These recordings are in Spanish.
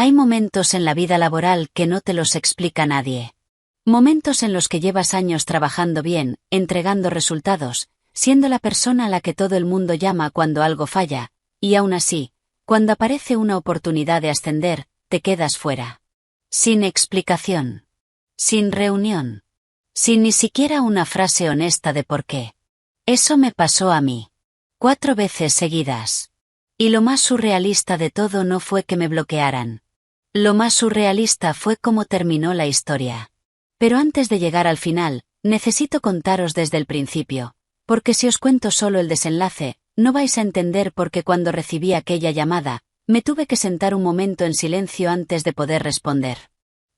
Hay momentos en la vida laboral que no te los explica nadie. Momentos en los que llevas años trabajando bien, entregando resultados, siendo la persona a la que todo el mundo llama cuando algo falla, y aún así, cuando aparece una oportunidad de ascender, te quedas fuera. Sin explicación. Sin reunión. Sin ni siquiera una frase honesta de por qué. Eso me pasó a mí. 4 veces seguidas. Y lo más surrealista de todo no fue que me bloquearan. Lo más surrealista fue cómo terminó la historia. Pero antes de llegar al final, necesito contaros desde el principio, porque si os cuento solo el desenlace, no vais a entender por qué cuando recibí aquella llamada, me tuve que sentar un momento en silencio antes de poder responder.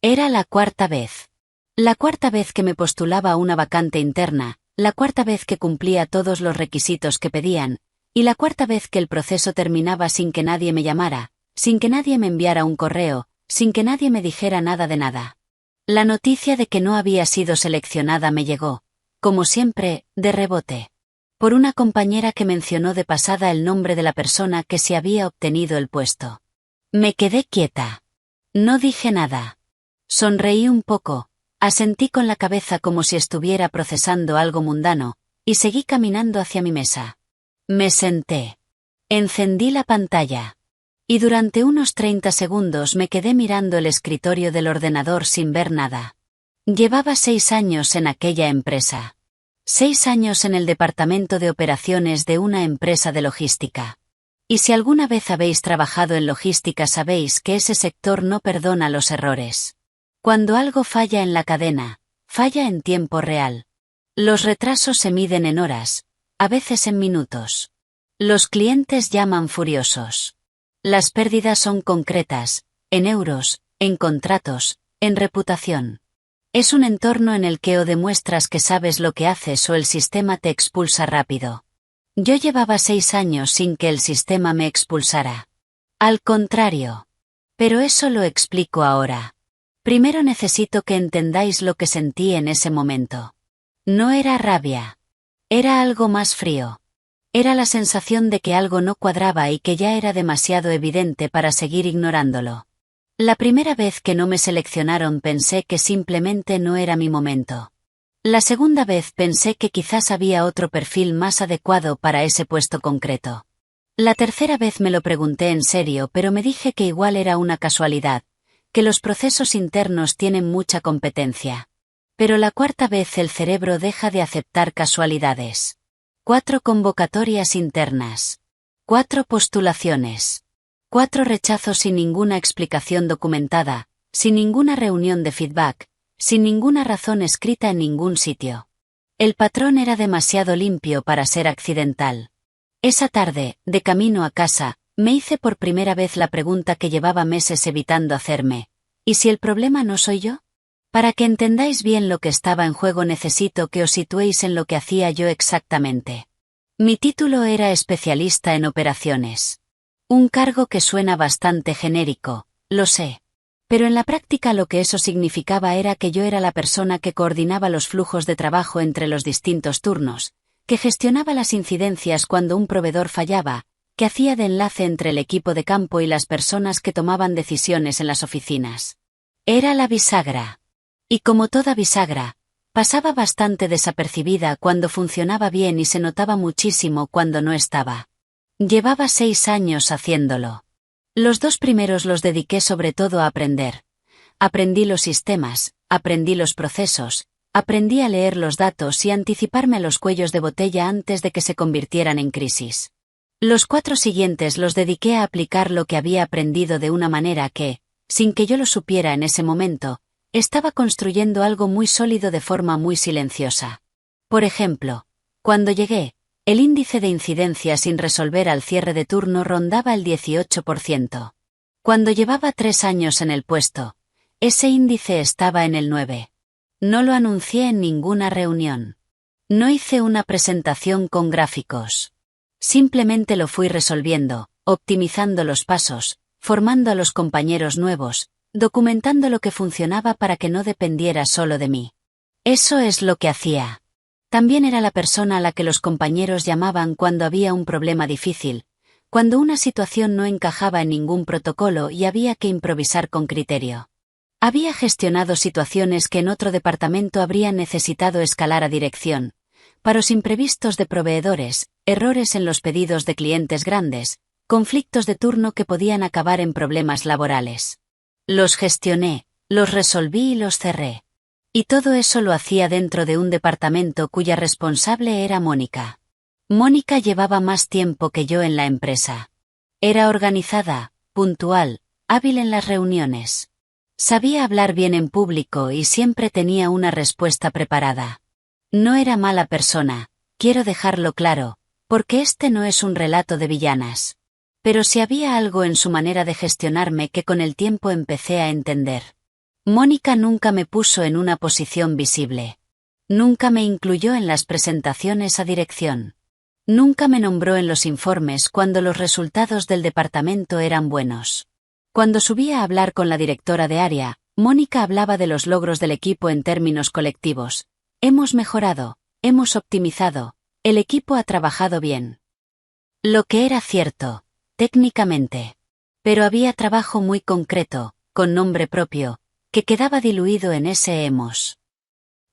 Era la 4ª vez. La 4ª vez que me postulaba a una vacante interna, la 4ª vez que cumplía todos los requisitos que pedían, y la 4ª vez que el proceso terminaba sin que nadie me llamara, sin que nadie me enviara un correo, sin que nadie me dijera nada de nada. La noticia de que no había sido seleccionada me llegó, como siempre, de rebote. Por una compañera que mencionó de pasada el nombre de la persona que se había obtenido el puesto. Me quedé quieta. No dije nada. Sonreí un poco, asentí con la cabeza como si estuviera procesando algo mundano, y seguí caminando hacia mi mesa. Me senté. Encendí la pantalla. Y durante unos 30 segundos me quedé mirando el escritorio del ordenador sin ver nada. Llevaba 6 años en aquella empresa. 6 años en el departamento de operaciones de una empresa de logística. Y si alguna vez habéis trabajado en logística sabéis que ese sector no perdona los errores. Cuando algo falla en la cadena, falla en tiempo real. Los retrasos se miden en horas, a veces en minutos. Los clientes llaman furiosos. Las pérdidas son concretas, en euros, en contratos, en reputación. Es un entorno en el que o demuestras que sabes lo que haces o el sistema te expulsa rápido. Yo llevaba 6 años sin que el sistema me expulsara. Al contrario. Pero eso lo explico ahora. Primero necesito que entendáis lo que sentí en ese momento. No era rabia. Era algo más frío. Era la sensación de que algo no cuadraba y que ya era demasiado evidente para seguir ignorándolo. La primera vez que no me seleccionaron pensé que simplemente no era mi momento. La segunda vez pensé que quizás había otro perfil más adecuado para ese puesto concreto. La tercera vez me lo pregunté en serio, pero me dije que igual era una casualidad, que los procesos internos tienen mucha competencia. Pero la 4ª vez el cerebro deja de aceptar casualidades. 4 convocatorias internas. 4 postulaciones. 4 rechazos sin ninguna explicación documentada, sin ninguna reunión de feedback, sin ninguna razón escrita en ningún sitio. El patrón era demasiado limpio para ser accidental. Esa tarde, de camino a casa, me hice por primera vez la pregunta que llevaba meses evitando hacerme. ¿Y si el problema no soy yo? Para que entendáis bien lo que estaba en juego necesito que os situéis en lo que hacía yo exactamente. Mi título era especialista en operaciones. Un cargo que suena bastante genérico, lo sé. Pero en la práctica lo que eso significaba era que yo era la persona que coordinaba los flujos de trabajo entre los distintos turnos, que gestionaba las incidencias cuando un proveedor fallaba, que hacía de enlace entre el equipo de campo y las personas que tomaban decisiones en las oficinas. Era la bisagra. Y como toda bisagra, pasaba bastante desapercibida cuando funcionaba bien y se notaba muchísimo cuando no estaba. Llevaba 6 años haciéndolo. Los 2 primeros los dediqué sobre todo a aprender. Aprendí los sistemas, aprendí los procesos, aprendí a leer los datos y anticiparme a los cuellos de botella antes de que se convirtieran en crisis. Los 4 siguientes los dediqué a aplicar lo que había aprendido de una manera que, sin que yo lo supiera en ese momento, estaba construyendo algo muy sólido de forma muy silenciosa. Por ejemplo, cuando llegué, el índice de incidencia sin resolver al cierre de turno rondaba el 18%. Cuando llevaba 3 años en el puesto, ese índice estaba en el 9%. No lo anuncié en ninguna reunión. No hice una presentación con gráficos. Simplemente lo fui resolviendo, optimizando los pasos, formando a los compañeros nuevos, documentando lo que funcionaba para que no dependiera solo de mí. Eso es lo que hacía. También era la persona a la que los compañeros llamaban cuando había un problema difícil, cuando una situación no encajaba en ningún protocolo y había que improvisar con criterio. Había gestionado situaciones que en otro departamento habrían necesitado escalar a dirección, paros imprevistos de proveedores, errores en los pedidos de clientes grandes, conflictos de turno que podían acabar en problemas laborales. Los gestioné, los resolví y los cerré. Y todo eso lo hacía dentro de un departamento cuya responsable era Mónica. Mónica llevaba más tiempo que yo en la empresa. Era organizada, puntual, hábil en las reuniones. Sabía hablar bien en público y siempre tenía una respuesta preparada. No era mala persona, quiero dejarlo claro, porque este no es un relato de villanas. Pero sí había algo en su manera de gestionarme que con el tiempo empecé a entender. Mónica nunca me puso en una posición visible. Nunca me incluyó en las presentaciones a dirección. Nunca me nombró en los informes cuando los resultados del departamento eran buenos. Cuando subía a hablar con la directora de área, Mónica hablaba de los logros del equipo en términos colectivos. Hemos mejorado, hemos optimizado, el equipo ha trabajado bien. Lo que era cierto, técnicamente. Pero había trabajo muy concreto, con nombre propio, que quedaba diluido en ese hemos.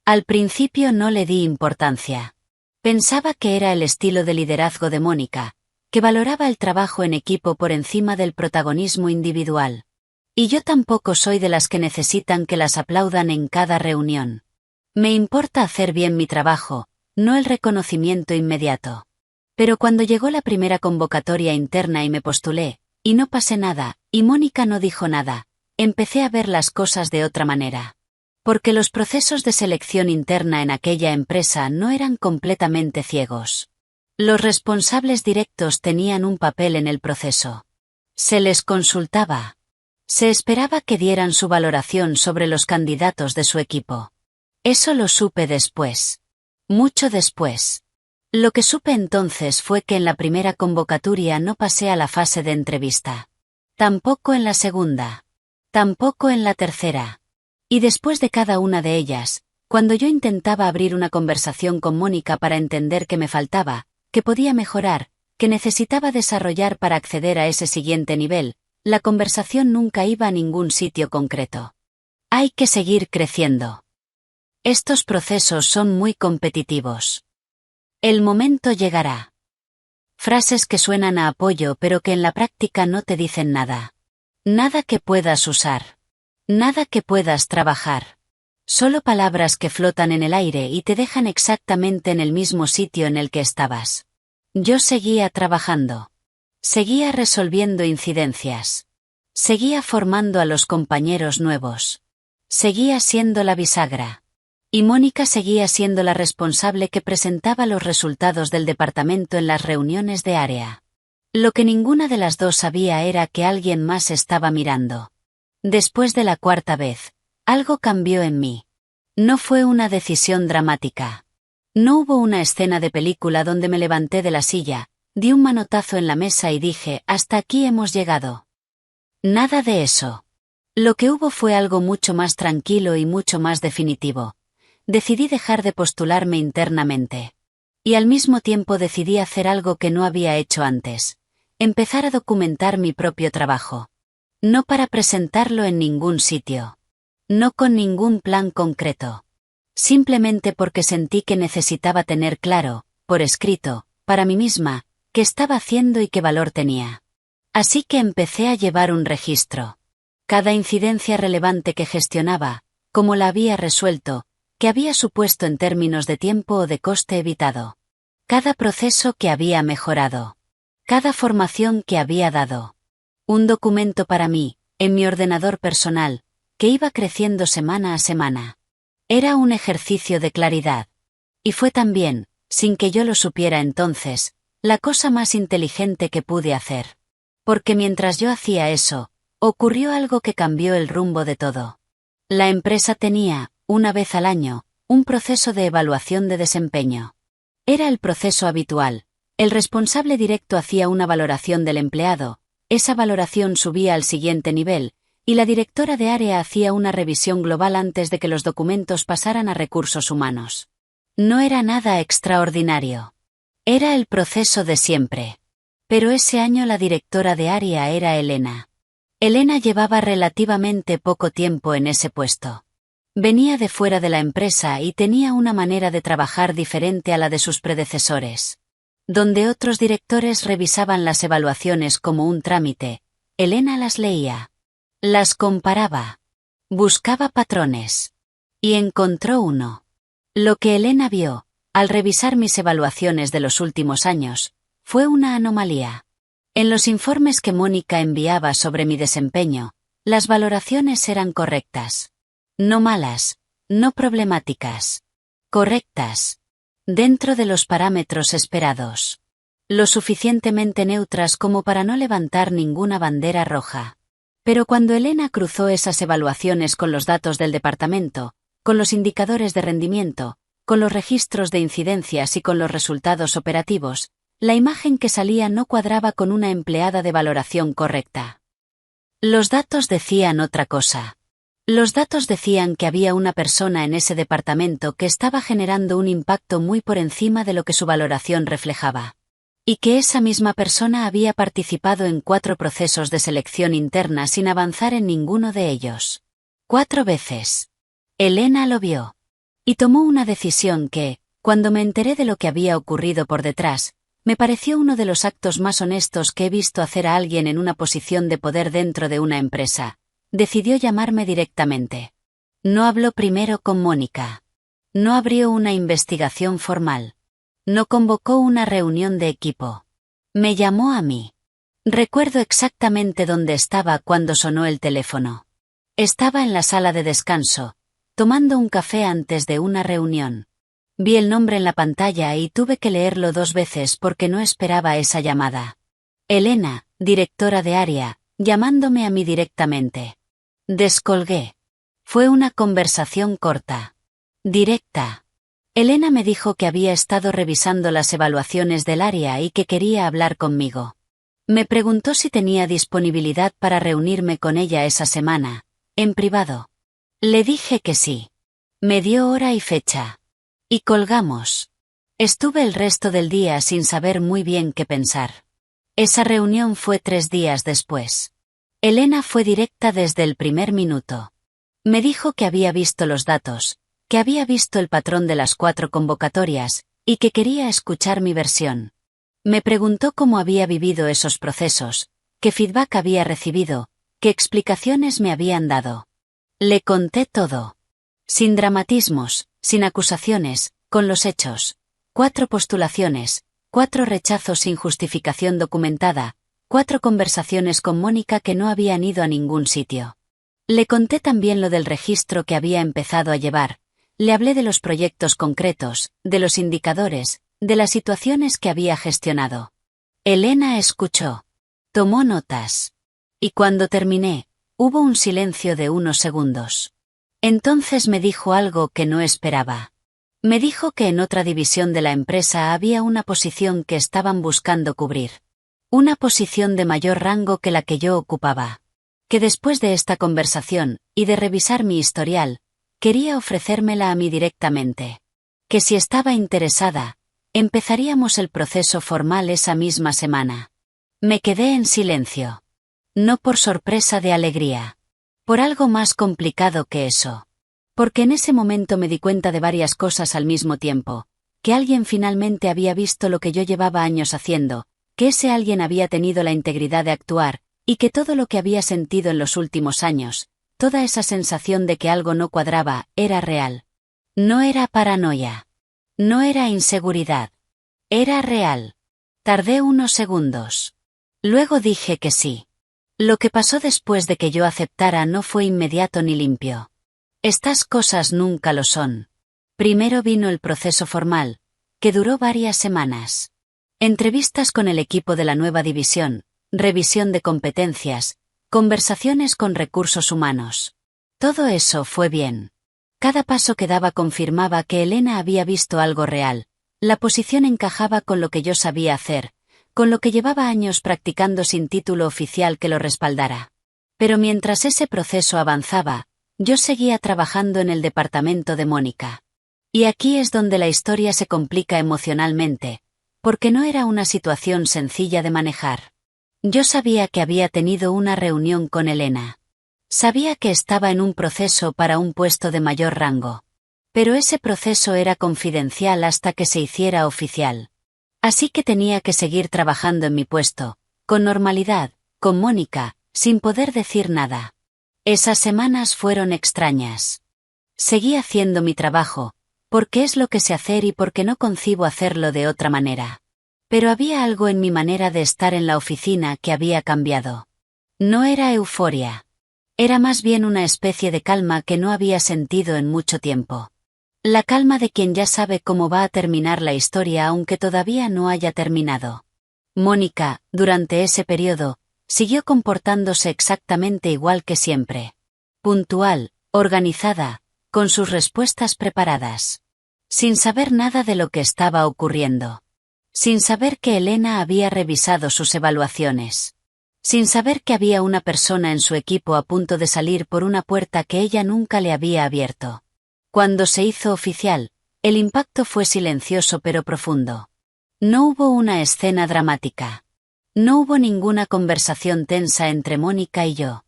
Al principio no le di importancia. Pensaba que era el estilo de liderazgo de Mónica, que valoraba el trabajo en equipo por encima del protagonismo individual. Y yo tampoco soy de las que necesitan que las aplaudan en cada reunión. Me importa hacer bien mi trabajo, no el reconocimiento inmediato. Pero cuando llegó la primera convocatoria interna y me postulé, y no pasé nada, y Mónica no dijo nada, empecé a ver las cosas de otra manera. Porque los procesos de selección interna en aquella empresa no eran completamente ciegos. Los responsables directos tenían un papel en el proceso. Se les consultaba. Se esperaba que dieran su valoración sobre los candidatos de su equipo. Eso lo supe después. Mucho después. Lo que supe entonces fue que en la primera convocatoria no pasé a la fase de entrevista. Tampoco en la segunda. Tampoco en la tercera. Y después de cada una de ellas, cuando yo intentaba abrir una conversación con Mónica para entender qué me faltaba, que podía mejorar, que necesitaba desarrollar para acceder a ese siguiente nivel, la conversación nunca iba a ningún sitio concreto. Hay que seguir creciendo. Estos procesos son muy competitivos. El momento llegará. Frases que suenan a apoyo pero que en la práctica no te dicen nada. Nada que puedas usar. Nada que puedas trabajar. Solo palabras que flotan en el aire y te dejan exactamente en el mismo sitio en el que estabas. Yo seguía trabajando. Seguía resolviendo incidencias. Seguía formando a los compañeros nuevos. Seguía siendo la bisagra. Y Mónica seguía siendo la responsable que presentaba los resultados del departamento en las reuniones de área. Lo que ninguna de las dos sabía era que alguien más estaba mirando. Después de la cuarta vez, algo cambió en mí. No fue una decisión dramática. No hubo una escena de película donde me levanté de la silla, di un manotazo en la mesa y dije, hasta aquí hemos llegado. Nada de eso. Lo que hubo fue algo mucho más tranquilo y mucho más definitivo. Decidí dejar de postularme internamente. Y al mismo tiempo decidí hacer algo que no había hecho antes. Empezar a documentar mi propio trabajo. No para presentarlo en ningún sitio. No con ningún plan concreto. Simplemente porque sentí que necesitaba tener claro, por escrito, para mí misma, qué estaba haciendo y qué valor tenía. Así que empecé a llevar un registro. Cada incidencia relevante que gestionaba, cómo la había resuelto, qué había supuesto en términos de tiempo o de coste evitado. Cada proceso que había mejorado. Cada formación que había dado. Un documento para mí, en mi ordenador personal, que iba creciendo semana a semana. Era un ejercicio de claridad. Y fue también, sin que yo lo supiera entonces, la cosa más inteligente que pude hacer. Porque mientras yo hacía eso, ocurrió algo que cambió el rumbo de todo. La empresa tenía, una vez al año, un proceso de evaluación de desempeño. Era el proceso habitual. El responsable directo hacía una valoración del empleado, esa valoración subía al siguiente nivel, y la directora de área hacía una revisión global antes de que los documentos pasaran a recursos humanos. No era nada extraordinario. Era el proceso de siempre. Pero ese año la directora de área era Elena. Elena llevaba relativamente poco tiempo en ese puesto. Venía de fuera de la empresa y tenía una manera de trabajar diferente a la de sus predecesores. Donde otros directores revisaban las evaluaciones como un trámite, Elena las leía. Las comparaba. Buscaba patrones. Y encontró uno. Lo que Elena vio, al revisar mis evaluaciones de los últimos años, fue una anomalía. En los informes que Mónica enviaba sobre mi desempeño, las valoraciones eran correctas. No malas, no problemáticas. Correctas. Dentro de los parámetros esperados. Lo suficientemente neutras como para no levantar ninguna bandera roja. Pero cuando Elena cruzó esas evaluaciones con los datos del departamento, con los indicadores de rendimiento, con los registros de incidencias y con los resultados operativos, la imagen que salía no cuadraba con una empleada de valoración correcta. Los datos decían otra cosa. Los datos decían que había una persona en ese departamento que estaba generando un impacto muy por encima de lo que su valoración reflejaba. Y que esa misma persona había participado en 4 procesos de selección interna sin avanzar en ninguno de ellos. 4 veces. Elena lo vio. Y tomó una decisión que, cuando me enteré de lo que había ocurrido por detrás, me pareció uno de los actos más honestos que he visto hacer a alguien en una posición de poder dentro de una empresa. Decidió llamarme directamente. No habló primero con Mónica. No abrió una investigación formal. No convocó una reunión de equipo. Me llamó a mí. Recuerdo exactamente dónde estaba cuando sonó el teléfono. Estaba en la sala de descanso, tomando un café antes de una reunión. Vi el nombre en la pantalla y tuve que leerlo 2 veces porque no esperaba esa llamada. Elena, directora de área, llamándome a mí directamente. Descolgué. Fue una conversación corta. Directa. Elena me dijo que había estado revisando las evaluaciones del área y que quería hablar conmigo. Me preguntó si tenía disponibilidad para reunirme con ella esa semana, en privado. Le dije que sí. Me dio hora y fecha. Y colgamos. Estuve el resto del día sin saber muy bien qué pensar. Esa reunión fue 3 días después. Elena fue directa desde el primer minuto. Me dijo que había visto los datos, que había visto el patrón de las 4 convocatorias, y que quería escuchar mi versión. Me preguntó cómo había vivido esos procesos, qué feedback había recibido, qué explicaciones me habían dado. Le conté todo. Sin dramatismos, sin acusaciones, con los hechos. 4 postulaciones, 4 rechazos sin justificación documentada, 4 conversaciones con Mónica que no habían ido a ningún sitio. Le conté también lo del registro que había empezado a llevar. Le hablé de los proyectos concretos, de los indicadores, de las situaciones que había gestionado. Elena escuchó. Tomó notas. Y cuando terminé, hubo un silencio de unos segundos. Entonces me dijo algo que no esperaba. Me dijo que en otra división de la empresa había una posición que estaban buscando cubrir. Una posición de mayor rango que la que yo ocupaba. Que después de esta conversación, y de revisar mi historial, quería ofrecérmela a mí directamente. Que si estaba interesada, empezaríamos el proceso formal esa misma semana. Me quedé en silencio. No por sorpresa de alegría. Por algo más complicado que eso. Porque en ese momento me di cuenta de varias cosas al mismo tiempo. Que alguien finalmente había visto lo que yo llevaba años haciendo, que ese alguien había tenido la integridad de actuar, y que todo lo que había sentido en los últimos años, toda esa sensación de que algo no cuadraba, era real. No era paranoia. No era inseguridad. Era real. Tardé unos segundos. Luego dije que sí. Lo que pasó después de que yo aceptara no fue inmediato ni limpio. Estas cosas nunca lo son. Primero vino el proceso formal, que duró varias semanas. Entrevistas con el equipo de la nueva división, revisión de competencias, conversaciones con recursos humanos. Todo eso fue bien. Cada paso que daba confirmaba que Elena había visto algo real. La posición encajaba con lo que yo sabía hacer, con lo que llevaba años practicando sin título oficial que lo respaldara. Pero mientras ese proceso avanzaba, yo seguía trabajando en el departamento de Mónica. Y aquí es donde la historia se complica emocionalmente, porque no era una situación sencilla de manejar. Yo sabía que había tenido una reunión con Elena. Sabía que estaba en un proceso para un puesto de mayor rango. Pero ese proceso era confidencial hasta que se hiciera oficial. Así que tenía que seguir trabajando en mi puesto, con normalidad, con Mónica, sin poder decir nada. Esas semanas fueron extrañas. Seguí haciendo mi trabajo, porque es lo que sé hacer y porque no concibo hacerlo de otra manera. Pero había algo en mi manera de estar en la oficina que había cambiado. No era euforia. Era más bien una especie de calma que no había sentido en mucho tiempo. La calma de quien ya sabe cómo va a terminar la historia aunque todavía no haya terminado. Mónica, durante ese periodo, siguió comportándose exactamente igual que siempre. Puntual, organizada, con sus respuestas preparadas. Sin saber nada de lo que estaba ocurriendo. Sin saber que Elena había revisado sus evaluaciones. Sin saber que había una persona en su equipo a punto de salir por una puerta que ella nunca le había abierto. Cuando se hizo oficial, el impacto fue silencioso pero profundo. No hubo una escena dramática. No hubo ninguna conversación tensa entre Mónica y yo.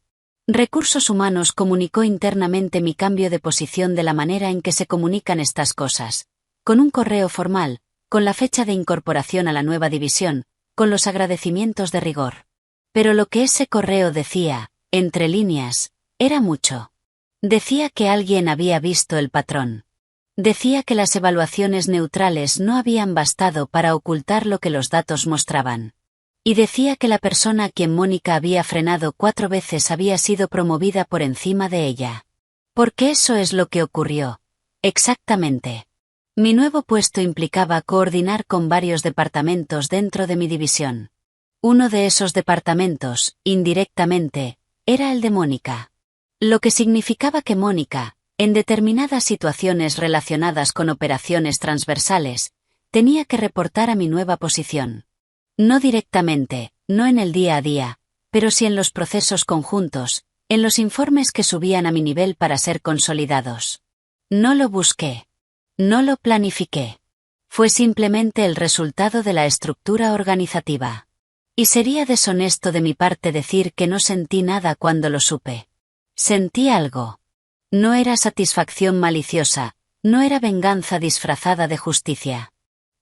Recursos Humanos comunicó internamente mi cambio de posición de la manera en que se comunican estas cosas, con un correo formal, con la fecha de incorporación a la nueva división, con los agradecimientos de rigor. Pero lo que ese correo decía, entre líneas, era mucho. Decía que alguien había visto el patrón. Decía que las evaluaciones neutrales no habían bastado para ocultar lo que los datos mostraban. Y decía que la persona a quien Mónica había frenado 4 veces había sido promovida por encima de ella. Porque eso es lo que ocurrió. Exactamente. Mi nuevo puesto implicaba coordinar con varios departamentos dentro de mi división. Uno de esos departamentos, indirectamente, era el de Mónica. Lo que significaba que Mónica, en determinadas situaciones relacionadas con operaciones transversales, tenía que reportar a mi nueva posición. No directamente, no en el día a día, pero sí en los procesos conjuntos, en los informes que subían a mi nivel para ser consolidados. No lo busqué. No lo planifiqué. Fue simplemente el resultado de la estructura organizativa. Y sería deshonesto de mi parte decir que no sentí nada cuando lo supe. Sentí algo. No era satisfacción maliciosa, no era venganza disfrazada de justicia.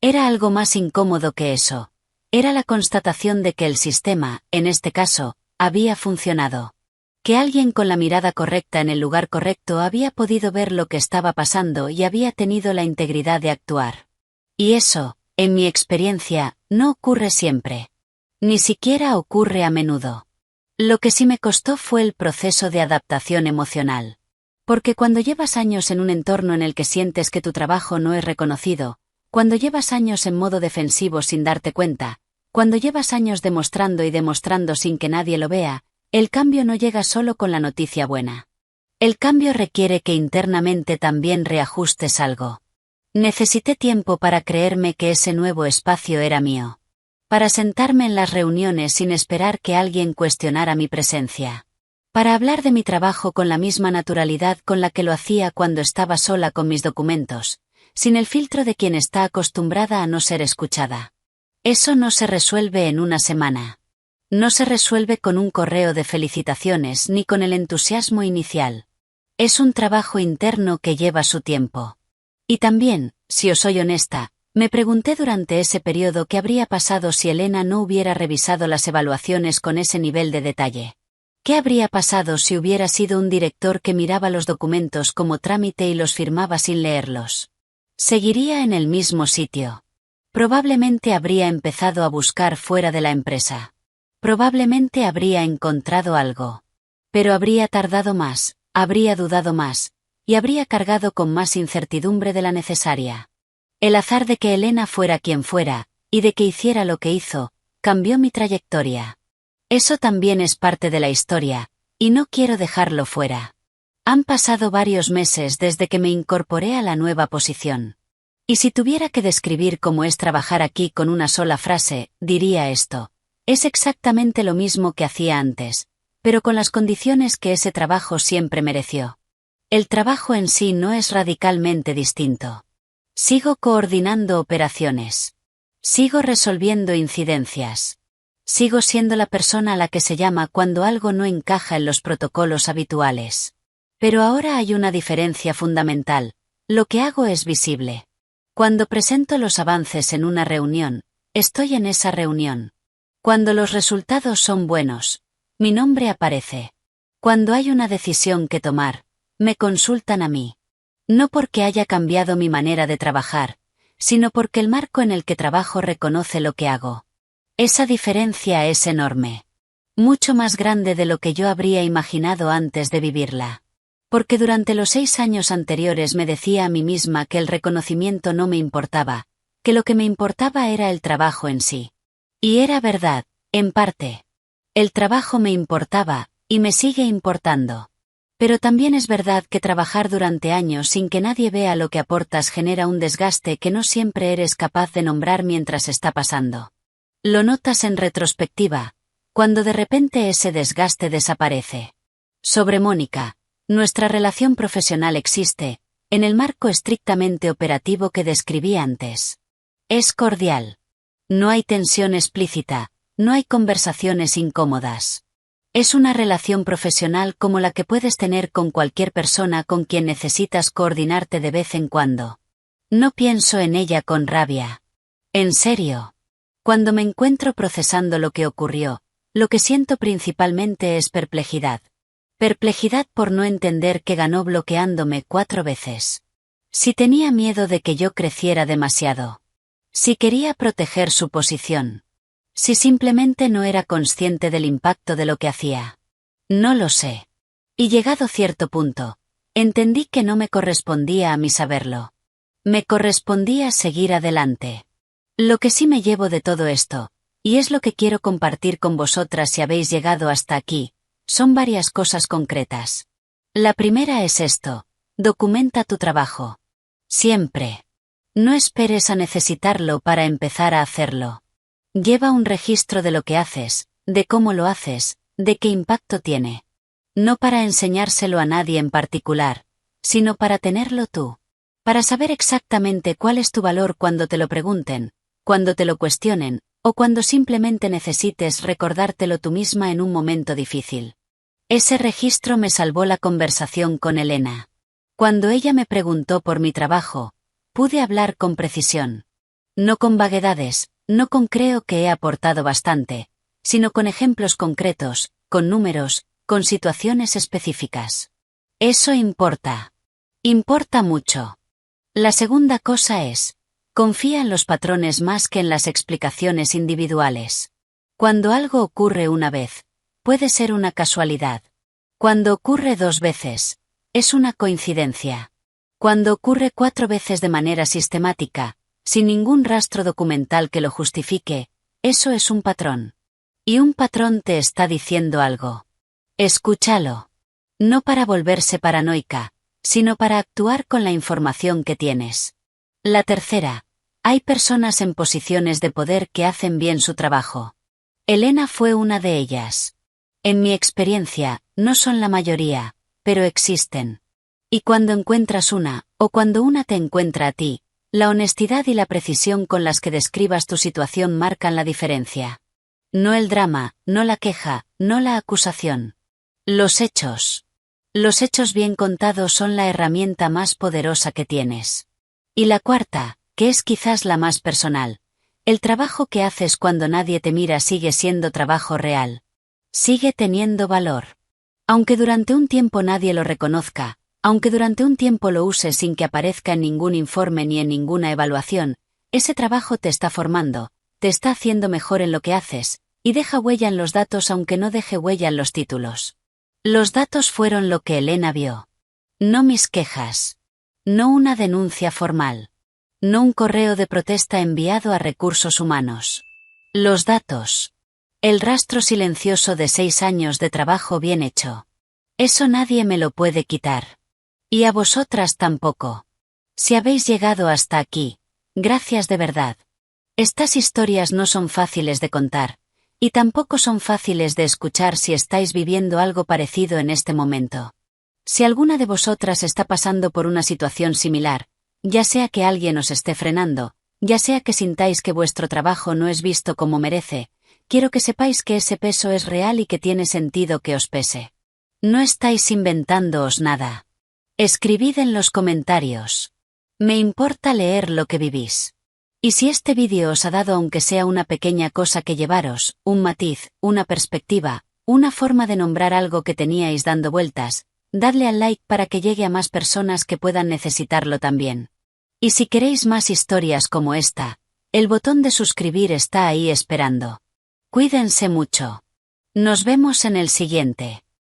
Era algo más incómodo que eso. Era la constatación de que el sistema, en este caso, había funcionado. Que alguien con la mirada correcta en el lugar correcto había podido ver lo que estaba pasando y había tenido la integridad de actuar. Y eso, en mi experiencia, no ocurre siempre. Ni siquiera ocurre a menudo. Lo que sí me costó fue el proceso de adaptación emocional. Porque cuando llevas años en un entorno en el que sientes que tu trabajo no es reconocido, cuando llevas años en modo defensivo sin darte cuenta, cuando llevas años demostrando y demostrando sin que nadie lo vea, el cambio no llega solo con la noticia buena. El cambio requiere que internamente también reajustes algo. Necesité tiempo para creerme que ese nuevo espacio era mío. Para sentarme en las reuniones sin esperar que alguien cuestionara mi presencia. Para hablar de mi trabajo con la misma naturalidad con la que lo hacía cuando estaba sola con mis documentos, sin el filtro de quien está acostumbrada a no ser escuchada. Eso no se resuelve en una semana. No se resuelve con un correo de felicitaciones ni con el entusiasmo inicial. Es un trabajo interno que lleva su tiempo. Y también, si os soy honesta, me pregunté durante ese periodo qué habría pasado si Elena no hubiera revisado las evaluaciones con ese nivel de detalle. ¿Qué habría pasado si hubiera sido un director que miraba los documentos como trámite y los firmaba sin leerlos? Seguiría en el mismo sitio. Probablemente habría empezado a buscar fuera de la empresa. Probablemente habría encontrado algo. Pero habría tardado más, habría dudado más, y habría cargado con más incertidumbre de la necesaria. El azar de que Elena fuera quien fuera, y de que hiciera lo que hizo, cambió mi trayectoria. Eso también es parte de la historia, y no quiero dejarlo fuera. Han pasado varios meses desde que me incorporé a la nueva posición. Y si tuviera que describir cómo es trabajar aquí con una sola frase, diría esto. Es exactamente lo mismo que hacía antes, pero con las condiciones que ese trabajo siempre mereció. El trabajo en sí no es radicalmente distinto. Sigo coordinando operaciones. Sigo resolviendo incidencias. Sigo siendo la persona a la que se llama cuando algo no encaja en los protocolos habituales. Pero ahora hay una diferencia fundamental. Lo que hago es visible. Cuando presento los avances en una reunión, estoy en esa reunión. Cuando los resultados son buenos, mi nombre aparece. Cuando hay una decisión que tomar, me consultan a mí. No porque haya cambiado mi manera de trabajar, sino porque el marco en el que trabajo reconoce lo que hago. Esa diferencia es enorme. Mucho más grande de lo que yo habría imaginado antes de vivirla. Porque durante los 6 años anteriores me decía a mí misma que el reconocimiento no me importaba, que lo que me importaba era el trabajo en sí. Y era verdad, en parte. El trabajo me importaba, y me sigue importando. Pero también es verdad que trabajar durante años sin que nadie vea lo que aportas genera un desgaste que no siempre eres capaz de nombrar mientras está pasando. Lo notas en retrospectiva, cuando de repente ese desgaste desaparece. Sobre Mónica, nuestra relación profesional existe, en el marco estrictamente operativo que describí antes. Es cordial. No hay tensión explícita, no hay conversaciones incómodas. Es una relación profesional como la que puedes tener con cualquier persona con quien necesitas coordinarte de vez en cuando. No pienso en ella con rabia. En serio. Cuando me encuentro procesando lo que ocurrió, lo que siento principalmente es perplejidad. Perplejidad por no entender que ganó bloqueándome 4 veces. Si tenía miedo de que yo creciera demasiado. Si quería proteger su posición. Si simplemente no era consciente del impacto de lo que hacía. No lo sé. Y llegado cierto punto, entendí que no me correspondía a mí saberlo. Me correspondía seguir adelante. Lo que sí me llevo de todo esto, y es lo que quiero compartir con vosotras si habéis llegado hasta aquí, son varias cosas concretas. La primera es esto: documenta tu trabajo. Siempre. No esperes a necesitarlo para empezar a hacerlo. Lleva un registro de lo que haces, de cómo lo haces, de qué impacto tiene. No para enseñárselo a nadie en particular, sino para tenerlo tú. Para saber exactamente cuál es tu valor cuando te lo pregunten, cuando te lo cuestionen, o cuando simplemente necesites recordártelo tú misma en un momento difícil. Ese registro me salvó la conversación con Elena. Cuando ella me preguntó por mi trabajo, pude hablar con precisión. No con vaguedades, no con creo que he aportado bastante, sino con ejemplos concretos, con números, con situaciones específicas. Eso importa. Importa mucho. La segunda cosa es: confía en los patrones más que en las explicaciones individuales. Cuando algo ocurre una vez, puede ser una casualidad. Cuando ocurre 2 veces, es una coincidencia. Cuando ocurre 4 veces de manera sistemática, sin ningún rastro documental que lo justifique, eso es un patrón. Y un patrón te está diciendo algo. Escúchalo. No para volverse paranoica, sino para actuar con la información que tienes. La tercera: hay personas en posiciones de poder que hacen bien su trabajo. Elena fue una de ellas. En mi experiencia, no son la mayoría, pero existen. Y cuando encuentras una, o cuando una te encuentra a ti, la honestidad y la precisión con las que describas tu situación marcan la diferencia. No el drama, no la queja, no la acusación. Los hechos. Los hechos bien contados son la herramienta más poderosa que tienes. Y la cuarta, que es quizás la más personal: el trabajo que haces cuando nadie te mira sigue siendo trabajo real. Sigue teniendo valor. Aunque durante un tiempo nadie lo reconozca, aunque durante un tiempo lo uses sin que aparezca en ningún informe ni en ninguna evaluación, ese trabajo te está formando, te está haciendo mejor en lo que haces, y deja huella en los datos aunque no deje huella en los títulos. Los datos fueron lo que Elena vio. No mis quejas. No una denuncia formal. No un correo de protesta enviado a recursos humanos. Los datos. El rastro silencioso de 6 años de trabajo bien hecho. Eso nadie me lo puede quitar. Y a vosotras tampoco. Si habéis llegado hasta aquí, gracias de verdad. Estas historias no son fáciles de contar, y tampoco son fáciles de escuchar si estáis viviendo algo parecido en este momento. Si alguna de vosotras está pasando por una situación similar, ya sea que alguien os esté frenando, Ya sea que sintáis que vuestro trabajo no es visto como merece, quiero que sepáis que ese peso es real y que tiene sentido que os pese. No estáis inventándoos nada. Escribid en los comentarios. Me importa leer lo que vivís. Y si este vídeo os ha dado aunque sea una pequeña cosa que llevaros, un matiz, una perspectiva, una forma de nombrar algo que teníais dando vueltas, dadle al like para que llegue a más personas que puedan necesitarlo también. Y si queréis más historias como esta, el botón de suscribir está ahí esperando. Cuídense mucho. Nos vemos en el siguiente.